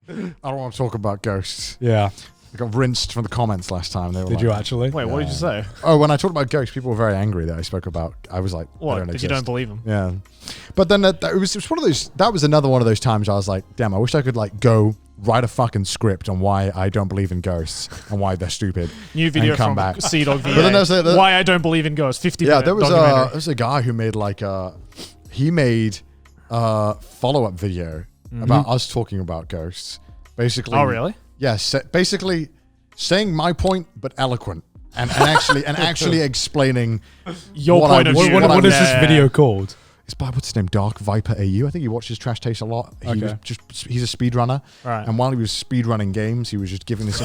I don't want to talk about ghosts. Yeah. I got rinsed from the comments last time. They were Did like, you actually? Wait, what did you say? Oh, when I talked about ghosts, people were very angry that I spoke about. I was like, What? they don't That exist. you don't believe them? Yeah, but then it was one of those. That was another one of those times I was like, damn, I wish I could like go write a fucking script on why I don't believe in ghosts and why they're stupid. New video and come from back. Sea-Dog But then there's VA. Why I don't believe in ghosts. 50 Yeah, minute there documentary. was a guy who made like he made a follow-up video about us talking about ghosts. Basically. Oh, really? Yes. Basically saying my point, but eloquent. And actually explaining Your what point I of was- view. what I What was- is this video called? It's by, what's his name? Dark Viper AU. I think he watches Trash Taste a lot. He's a speedrunner. Right. And while he was speedrunning games, he was just giving this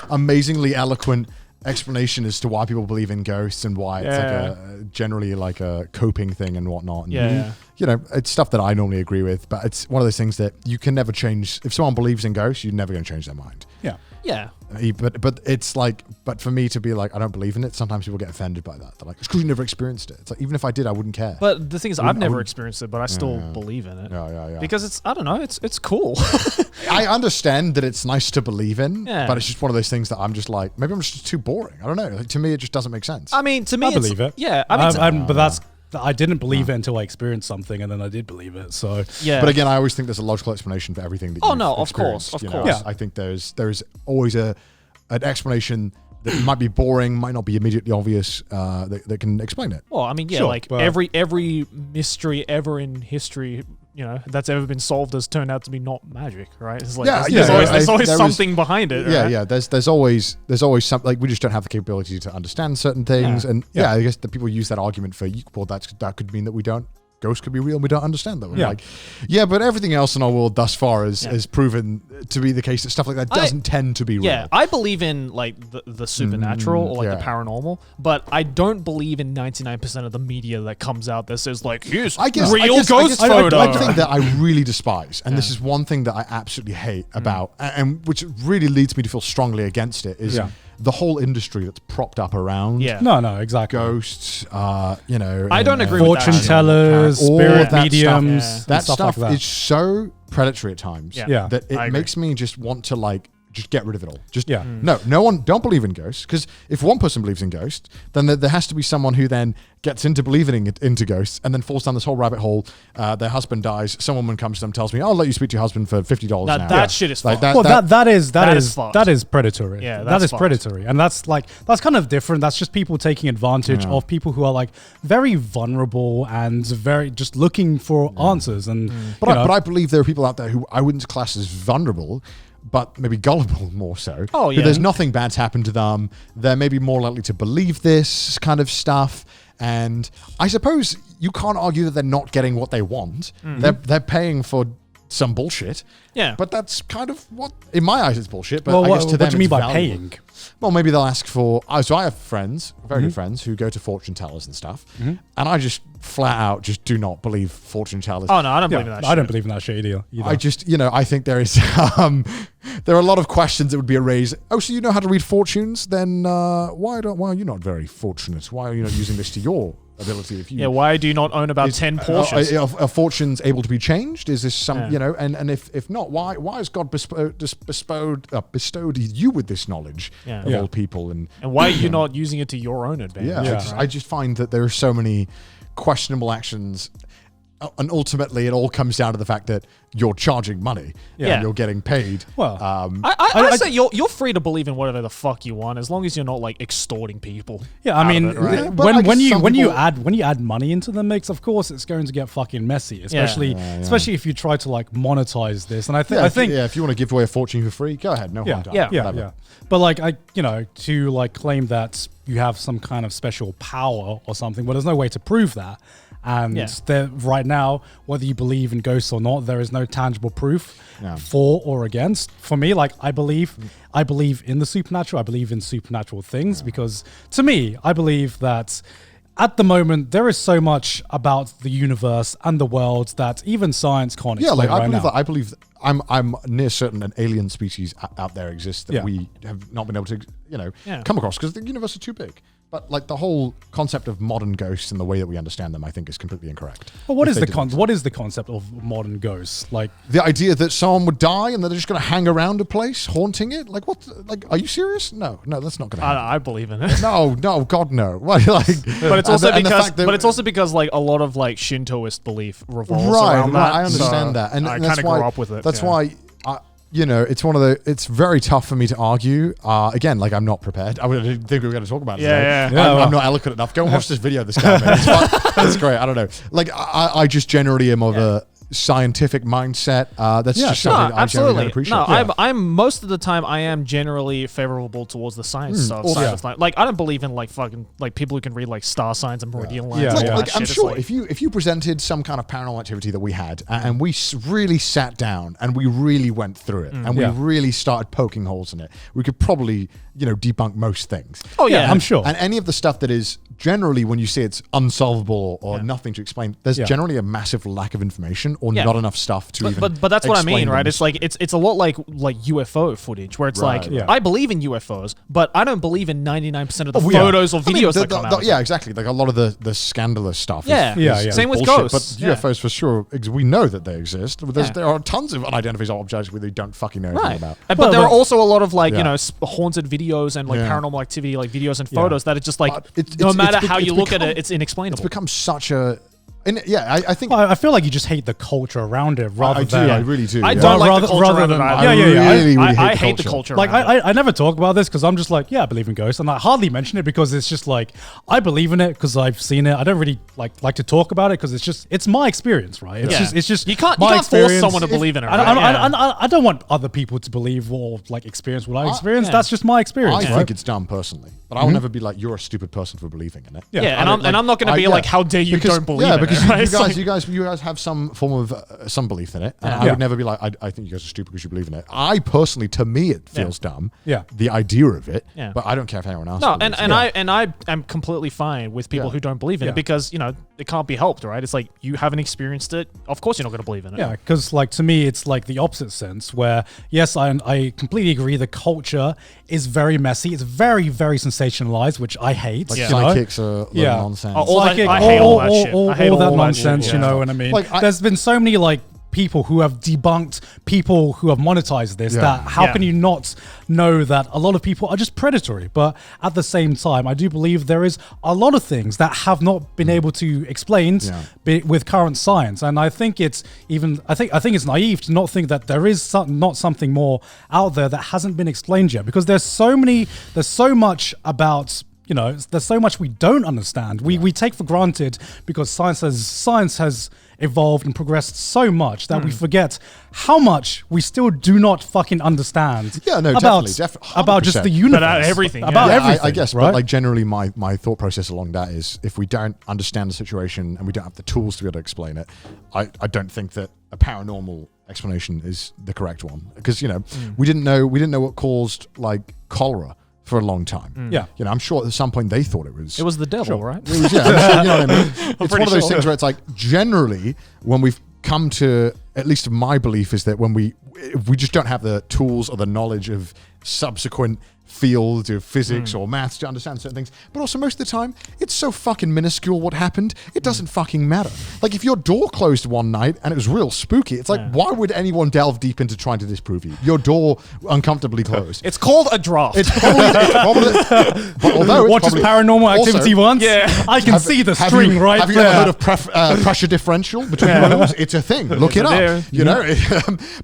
amazingly eloquent explanation as to why people believe in ghosts and why it's generally like a coping thing and whatnot. And, Yeah. you know, it's stuff that I normally agree with, but it's one of those things that you can never change. If someone believes in ghosts, you're never going to change their mind. Yeah. Yeah. But it's like, but for me to be like, I don't believe in it, sometimes people get offended by that. They're like, it's because you never experienced it. It's like, even if I did, I wouldn't care. But the thing is, I've Wouldn't- I never wouldn't- experienced it, but I still believe in it. Yeah. Because it's, I don't know, it's cool. I understand that it's nice to believe in, Yeah. but it's just one of those things that I'm just like, maybe I'm just too boring. I don't know. Like, to me, it just doesn't make sense. I mean, to me, I it's, believe it. Yeah. I mean, but I didn't believe it until I experienced something, and then I did believe it. So yeah. But again, I always think there's a logical explanation for everything that Oh, you've no, of experienced, course, you of know? course. Yeah. I think there's always an explanation that might be boring, might not be immediately obvious, that can explain it. Well, I mean, yeah, Sure, like but- every mystery ever in history, you know, that's ever been solved has turned out to be not magic, right? It's like Yeah, there's yeah, always there is- something behind it. Yeah, right? yeah. There's always something, like, we just don't have the capability to understand certain things, Yeah. and I guess that people use that argument for, well, that could mean that we don't. Ghosts could be real and we don't understand them. Yeah. Like, but everything else in our world thus far is proven to be the case that stuff like that doesn't tend to be real. Yeah, I believe in like the supernatural or like the yeah. paranormal, but I don't believe in 99% of the media that comes out that says like, here's I guess real ghost photo. One thing that I really despise, and this is one thing that I absolutely hate about, and which really leads me to feel strongly against it, is the whole industry that's propped up around no, exactly. ghosts, I and, don't agree with that. Fortune tellers, all spirit that mediums, stuff. and That stuff stuff like that. is so predatory at times Yeah. that I it agree. makes me just want to like just get rid of it all. Just Yeah. no one don't believe in ghosts, because if one person believes in ghosts, then there has to be someone who then gets into believing into ghosts and then falls down this whole rabbit hole. Their husband dies. Some woman comes to them, tells me, "I'll let you speak to your husband for $50 Now, an hour." that shit is Like fucked. Well, that is fucked. predatory. Yeah, that that's is fucked. predatory, and that's kind of different. That's just people taking advantage of people who are like very vulnerable and very just looking for answers. And But I believe there are people out there who I wouldn't class as vulnerable, but maybe gullible more so. Oh, Who yeah. there's nothing bad's happened to them. They're maybe more likely to believe this kind of stuff. And I suppose you can't argue that they're not getting what they want. They're paying for some bullshit. Yeah. But that's kind of what, in my eyes, it's bullshit. But well, I guess to what them do you mean it's by valuable. paying? Well, maybe they'll ask for. So I have friends, very good friends, who go to fortune tellers and stuff, and I just flat out just do not believe fortune tellers. Oh no, I don't believe in that. I don't shit. believe in that shit either. I just, I think there is, there are a lot of questions that would be raised. Oh, so you know how to read fortunes? Then why are you not very fortunate? Why are you not using this to your ability? If you, Yeah, why do you not own about 10 Porsches? Are fortunes able to be changed? Is this some, and if not, why has God bestowed you with this knowledge Yeah. of Yeah. all people? And why are you not using it to your own advantage? yeah, I just find that there are so many questionable actions, and ultimately it all comes down to the fact that you're charging money Yeah. and you're getting paid. Well, I say you're free to believe in whatever the fuck you want, as long as you're not like extorting people. yeah, I out mean, of it, right? Yeah, but I guess when some you people- add money into the mix, of course it's going to get fucking messy, especially if you try to like monetize this. And I think if you want to give away a fortune for free, go ahead. No harm done. Whatever. But like to like claim that you have some kind of special power or something, well, there's no way to prove that. And right now, whether you believe in ghosts or not, there is no tangible proof for or against. For me, like I believe in the supernatural. I believe in supernatural things because to me, I believe that at the moment there is so much about the universe and the world that even science can't explain I believe I'm near certain an alien species out there exists that we have not been able to come across because the universe is too big. But like the whole concept of modern ghosts and the way that we understand them, I think is completely incorrect. But what is the concept of modern ghosts? Like the idea that someone would die and they're just going to hang around a place, haunting it. Like what? Like, are you serious? No, that's not going to happen. I believe in it. No, God, no. Like, but it's also because like a lot of like Shintoist belief revolves around that. I understand that, and I that's kind of why, grew up with it. That's why. It's one of the. It's very tough for me to argue. Again, like I'm not prepared. I didn't think we were going to talk about it. I'm not eloquent enough. Go and watch this video of this guy. Man. It's great. I don't know. Like I just generally am of a scientific mindset. That's just something I generally appreciate. I'm most of the time I am generally favorable towards the science stuff. Like I don't believe in like fucking like people who can read like star signs and meridian lines. Like I'm sure if you presented some kind of paranormal activity that we had and we really sat down and we really went through it and we really started poking holes in it, we could probably debunk most things. Oh yeah, I'm sure. And any of the stuff that is generally when you see it's unsolvable or nothing to explain, there's generally a massive lack of information or not enough stuff to even. But that's what I mean, right? It's like it's a lot like UFO footage where it's I believe in UFOs, but I don't believe in 99% of the photos or videos that come out. Yeah, exactly. Like a lot of the scandalous stuff. Same with bullshit, ghosts. But UFOs for sure, we know that they exist. There are tons of unidentified objects we don't fucking know anything about. But there are also a lot of like haunted videos and like paranormal activity, like videos and photos that are just like no matter how you look at it, it's inexplainable. It's become such a. I think I feel like you just hate the culture around it rather than. I really do. I don't like the culture around it. I hate the culture. Like I never talk about this because I'm just like, I believe in ghosts, and I hardly mention it because it's just like I believe in it because I've seen it. I don't really like to talk about it because it's my experience, right? It's just you can't force someone to believe in it. I don't want other people to believe or like experience what I experienced. That's just my experience. I think it's dumb personally, but I'll never be like you're a stupid person for believing in it. And I'm not going to be like, how dare you don't believe in it. Because you guys have some form of some belief in it, and I would never be like, I think you guys are stupid because you believe in it. I personally, to me, it feels dumb. The idea of it, but I don't care if anyone else. No, and I am completely fine with people who don't believe in it because it can't be helped, right? It's like you haven't experienced it. Of course, you're not going to believe in it. Yeah, because like to me, it's like the opposite sense where yes, I completely agree. The culture is very messy. It's very very sensationalized, which I hate. Like psychics are nonsense. I hate all that shit. I hate all that nonsense. You know what I mean? Like, there's been so many like people who have debunked people who have monetized this that how can you not know that a lot of people are just predatory? But at the same time, I do believe there is a lot of things that have not been able to explain with current science, and I think it's I think it's naive to not think that there is not something more out there that hasn't been explained yet, because there's so much about there's so much we don't understand. We take for granted because science has evolved and progressed so much that we forget how much we still do not fucking understand. Yeah, no, about definitely, just the universe, about everything. Everything. I guess, right? But like generally, my thought process along that is, if we don't understand the situation and we don't have the tools to be able to explain it, I don't think that a paranormal explanation is the correct one, because we didn't know what caused like cholera for a long time. I'm sure at some point they thought it was the devil, right? It was, I'm sure, what I mean? It's one of those things where it's like, generally, when we've come to, at least my belief is that if we just don't have the tools or the knowledge of subsequent fields of physics or maths to understand certain things, but also most of the time it's so fucking minuscule what happened, it doesn't fucking matter. Like if your door closed one night and it was real spooky, it's like, why would anyone delve deep into trying to disprove you? Your door uncomfortably closed. It's called a draft. It's probably but although watches Paranormal Activity once. I can see the string right have there. Have you ever heard of pressure differential between rooms? It's a thing. Look it up.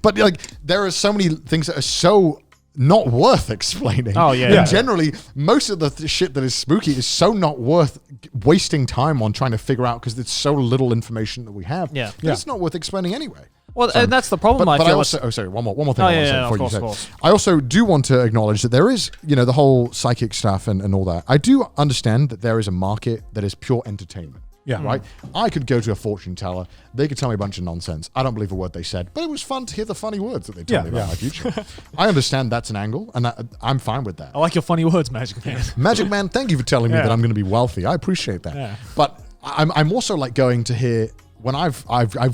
But like there are so many things that are so not worth explaining. And generally, most of the shit that is spooky is so not worth wasting time on trying to figure out, because it's so little information that we have. It's not worth explaining anyway. Well, and that's the problem. But I also, sorry, one more thing. I also do want to acknowledge that there is, the whole psychic stuff and all that. I do understand that there is a market that is pure entertainment. Right? I could go to a fortune teller. They could tell me a bunch of nonsense. I don't believe a word they said, but it was fun to hear the funny words that they told me about my future. I understand that's an angle, and I'm fine with that. I like your funny words, Magic Man. Magic Man, thank you for telling me that I'm going to be wealthy. I appreciate that. But I'm also like going to hear, when I've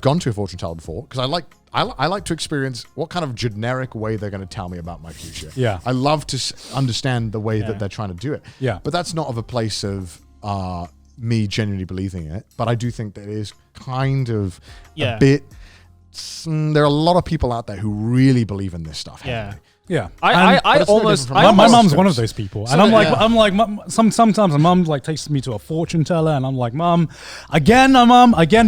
gone to a fortune teller before, because I like to experience what kind of generic way they're going to tell me about my future. Yeah. I love to understand the way that they're trying to do it. Yeah. But that's not of a place of me genuinely believing it. But I do think that it is kind of a bit. There are a lot of people out there who really believe in this stuff. Yeah. Yeah, I almost. My mum's one of those people, and I'm like, sometimes my mum like takes me to a fortune teller, and I'm like, mum, again,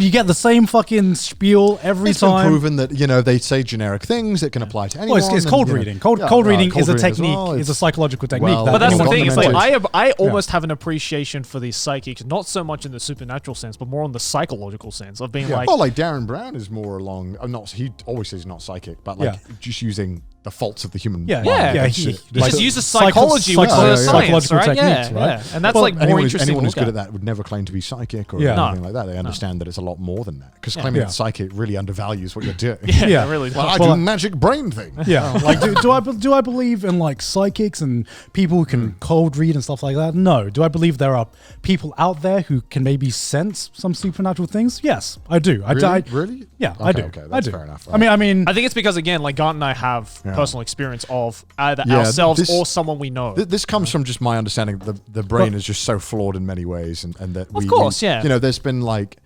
you get the same fucking spiel every time. It's been proven that they say generic things that can apply to anyone. Well, it's cold reading. Cold reading is a technique, is a psychological technique. But that's the thing. It's like I almost have an appreciation for these psychics, not so much in the supernatural sense, but more on the psychological sense of being like. Well, like Darren Brown is more along. He always says he's not psychic, but like just using the faults of the human mind. He just uses psychology, which is science, right? Yeah. And that's like more interesting. Anyone who's good at that would never claim to be psychic or anything like that. They understand that it's a lot more than that. Because claiming it's psychic really undervalues what you're doing. Yeah, really. Well, I do magic brain thing. Yeah, like do I believe in like psychics and people who can cold read and stuff like that? No. Do I believe there are people out there who can maybe sense some supernatural things? Yes, I do. Really? Yeah, I do. Okay, that's fair enough. I mean, I think it's because again, like Grant and I have personal experience of either ourselves or someone we know. This comes from just my understanding that the brain is just so flawed in many ways, and that there's been like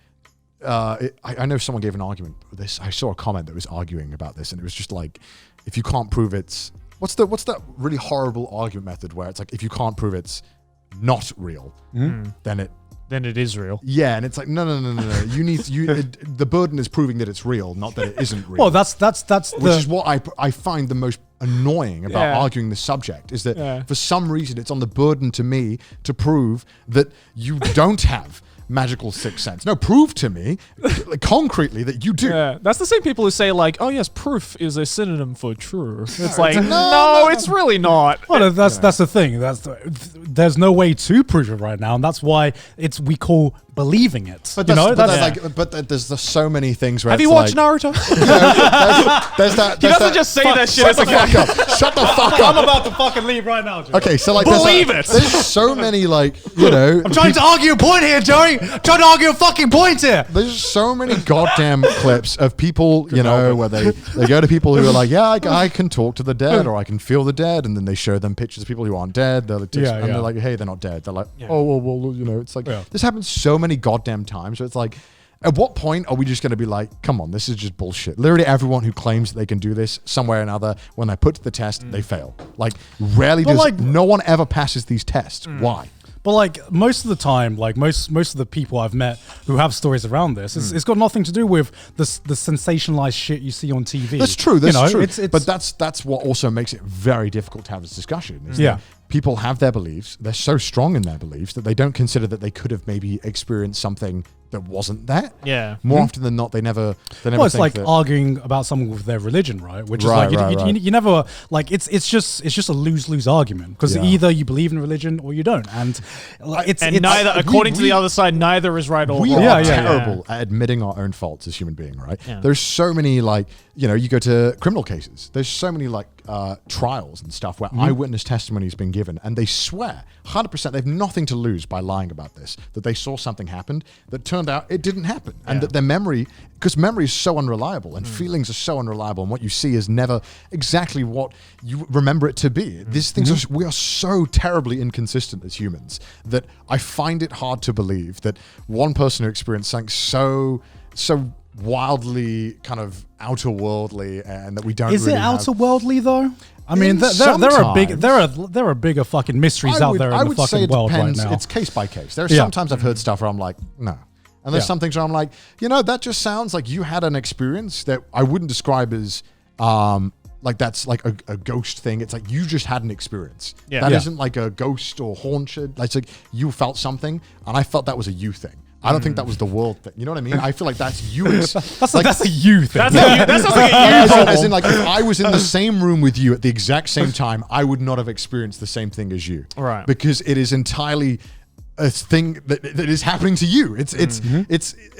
I know someone gave an argument for this. I saw a comment that was arguing about this, and it was just like, if you can't prove it's what's that really horrible argument method where it's like, if you can't prove it's not real, then it is real. Yeah, and it's like no. You need the burden is proving that it's real, not that it isn't real. Well, that's which is what I find the most annoying about arguing this subject, is that for some reason it's on the burden to me to prove that you don't have magical sixth sense. No, prove to me concretely that you do. Yeah, that's the same people who say like, oh yes, proof is a synonym for true. It's like, no, it's really not. Well, that's the thing. There's no way to prove it right now, and that's why we call believing it. But there's so many things where have you watched Naruto? There's that. He doesn't just say that shit. Shut the fuck up. Shut the fuck up. I'm about to fucking leave right now, Joey. Okay, so like, believe it. There's so many I'm trying to argue a point here, Joey. I'm trying to argue a fucking point here. There's so many goddamn clips of people, where they go to people who are like, I can talk to the dead, or I can feel the dead, and then they show them pictures of people who aren't dead. They're like, hey, they're not dead. They're like, oh well, it's like this happens so many goddamn times. So it's like, at what point are we just going to be like, come on, this is just bullshit? Literally everyone who claims that they can do this somewhere or another, when they put to the test, they fail. Like, rarely no one ever passes these tests. Why? But like most of the time, like most of the people I've met who have stories around this, it's got nothing to do with the sensationalized shit you see on TV. That's true. That's true. But that's what also makes it very difficult to have this discussion. Is that people have their beliefs. They're so strong in their beliefs that they don't consider that they could have maybe experienced something that wasn't that. Yeah. More often than not, they never. Well, it's like arguing about someone with their religion, right? Which is like you never like it's just a lose-lose argument, because either you believe in religion or you don't, and neither, according to the other side, neither is right or wrong. We are terrible at admitting our own faults as human beings, right? Yeah. There's so many you go to criminal cases. There's so many trials and stuff where eyewitness testimony has been given, and they swear 100% they've nothing to lose by lying about this, that they saw something happened that turned out it didn't happen, and that their memory, because memory is so unreliable and feelings are so unreliable, and what you see is never exactly what you remember it to be. These things we are so terribly inconsistent as humans that I find it hard to believe that one person who experienced something so wildly kind of outer worldly, and that we don't. Is it outer worldly though? I mean, there are bigger fucking mysteries out there in the fucking world right now. It's case by case. There are sometimes I've heard stuff where I'm like, no. And there's some things where I'm like, that just sounds like you had an experience that I wouldn't describe as like that's like a ghost thing. It's like you just had an experience. Yeah. That isn't like a ghost or haunted. It's like you felt something, and I felt that was a you thing. I don't think that was the world thing. You know what I mean? I feel like that's you. That's a you thing. That sounds like a you problem. As in, like, if I was in the same room with you at the exact same time, I would not have experienced the same thing as you. Right. Because it is entirely a thing that is happening to you. It's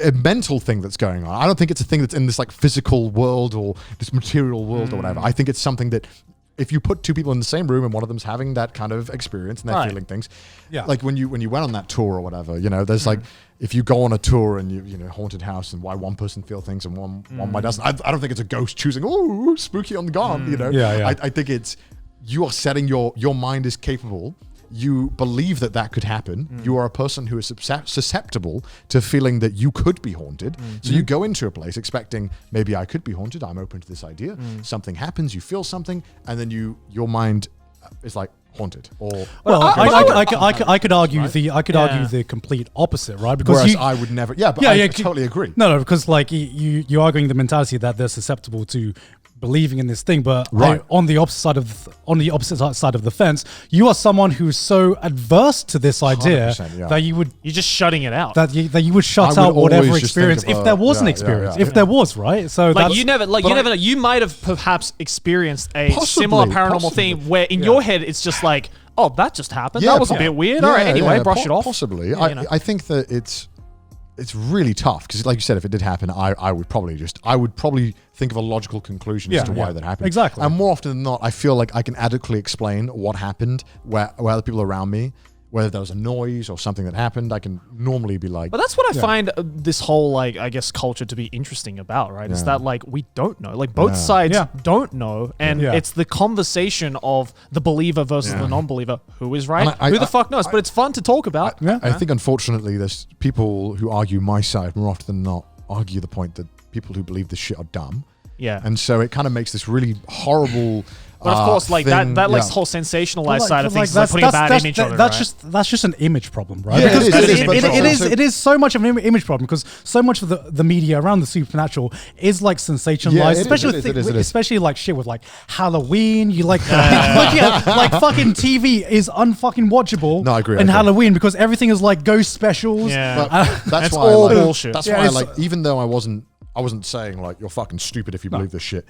a mental thing that's going on. I don't think it's a thing that's in this like physical world or this material world or whatever. I think it's something that if you put two people in the same room and one of them's having that kind of experience and they're feeling things, like when you went on that tour or whatever, there's like, if you go on a tour and you haunted house and why one person feel things and one might doesn't. I don't think it's a ghost choosing, oh, spooky on the gone, I think it's, you are setting your mind is capable. You believe that could happen. You are a person who is susceptible to feeling that you could be haunted. So you go into a place expecting, maybe I could be haunted. I'm open to this idea. Something happens, you feel something, and then your mind is like haunted. Or I could argue the complete opposite, right? Because whereas I would never. Yeah, but I totally agree. No, because like you're arguing the mentality that they're susceptible to believing in this thing, but on the opposite side of the fence, you are someone who's so adverse to this idea that you're just shutting it out. That you would shut out whatever experience if there was an experience. If there was, right? So like you never know. You might have perhaps experienced a similar paranormal thing where in your head it's just like, oh, that just happened. That was a bit weird. All right, anyway, brush it off. Possibly. I think that it's really tough because, like you said, if it did happen, I would probably think of a logical conclusion as to why that happened. Exactly. And more often than not, I feel like I can adequately explain what happened, where other people around me, whether there was a noise or something that happened, I can normally be like. But that's what I find this whole I guess culture to be interesting about, right? Is that like we don't know, like both sides don't know, and it's the conversation of the believer versus the non-believer. Who is right? Who the fuck knows? But it's fun to talk about. I think unfortunately, there's people who argue my side more often than not argue the point that people who believe this shit are dumb. Yeah. And so it kind of makes this really horrible. But of course, like that whole sensationalized side of things, is putting a bad image on it. That's just an image problem, right? Yeah, it is so much of an image problem because so much of the media around the supernatural is like sensationalized, especially like shit with like Halloween. You like looking at like fucking TV is unfucking watchable. No, I agree. In Halloween because everything is like ghost specials. Yeah, that's why all bullshit. That's why, like, even though I wasn't saying like you're fucking stupid if you believe this shit.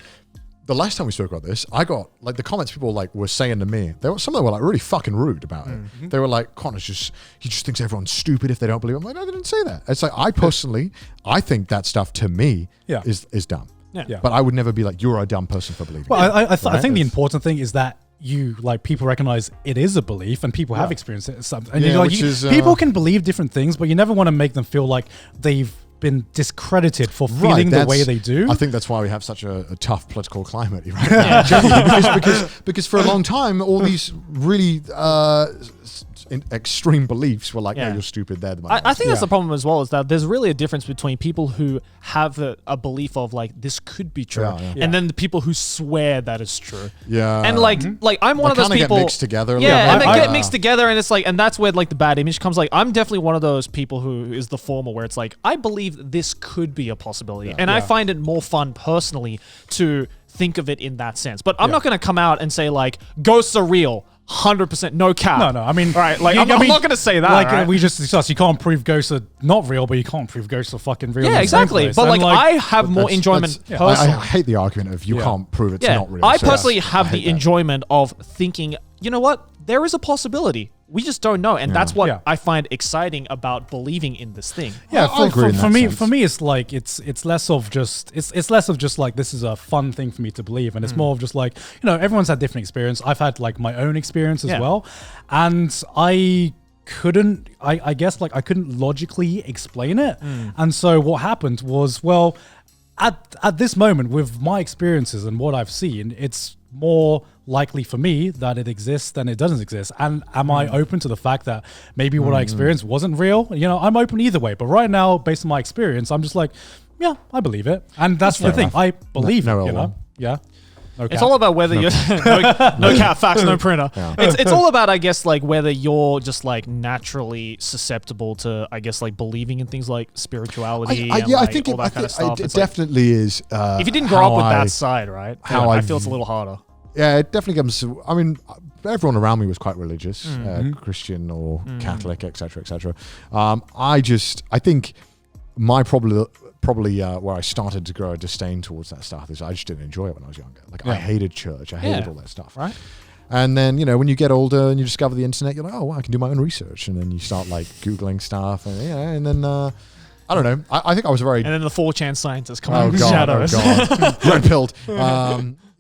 The last time we spoke about this, I got like the comments people like were saying to me. Some of them were like really fucking rude about it. They were like, "Connor's he just thinks everyone's stupid if they don't believe." I'm like, "No, they didn't say that." It's like I think that stuff to me is dumb. Yeah. But I would never be like, "You're a dumb person for believing." Well, I think the important thing is that people recognize it is a belief and people have experienced it. And people can believe different things, but you never want to make them feel like they've been discredited for feeling the way they do. I think that's why we have such a tough political climate right now. because for a long time, all these really extreme beliefs were like, no, you're stupid. They're the I think that's the problem as well, is that there's really a difference between people who have a belief of like, this could be true, and then the people who swear that it's true. Yeah. And like I'm one of those people. Get mixed together. And they get mixed together, and it's like, and that's where like the bad image comes. Like, I'm definitely one of those people who is the former, where it's like, I believe this could be a possibility, and I find it more fun personally to think of it in that sense. But I'm not going to come out and say like ghosts are real. 100% no cap. No. I mean, all right. Like, I'm not going to say that. Like we just discussed, you can't prove ghosts are not real, but you can't prove ghosts are fucking real. Yeah, exactly. But like, I have more enjoyment. I hate the argument of you can't prove it's not real. I personally have the enjoyment of thinking, you know what? There is a possibility. We just don't know, and that's what I find exciting about believing in this thing. Yeah, for me, it's like it's less of just like this is a fun thing for me to believe, and it's more of just like, everyone's had different experience. I've had like my own experience as well, and I guess I couldn't logically explain it, and so what happened was, well, at this moment with my experiences and what I've seen, it's more likely for me that it exists than it doesn't exist. And am I open to the fact that maybe what I experienced wasn't real? I'm open either way. But right now, based on my experience, I'm just like, yeah, I believe it. And that's the thing. I believe it, Yeah. Okay. It's all about whether you're no cap, fax, no printer. Yeah. It's all about, I guess, like whether you're just like naturally susceptible to, I guess, like believing in things like spirituality. I think all that kind of stuff. It definitely is. If you didn't grow up with that side, right? I feel it's a little harder. Yeah, it definitely comes to, I mean, everyone around me was quite religious, Christian or Catholic, etc., etc. I think my probably where I started to grow a disdain towards that stuff is I just didn't enjoy it when I was younger. Like, I hated church. I hated all that stuff. Right. And then, when you get older and you discover the internet, you're like, oh, well, I can do my own research. And then you start like Googling stuff and then, I don't know. I think I was very... And then the 4chan scientists come out of the shadows. Oh, God. Red-pilled.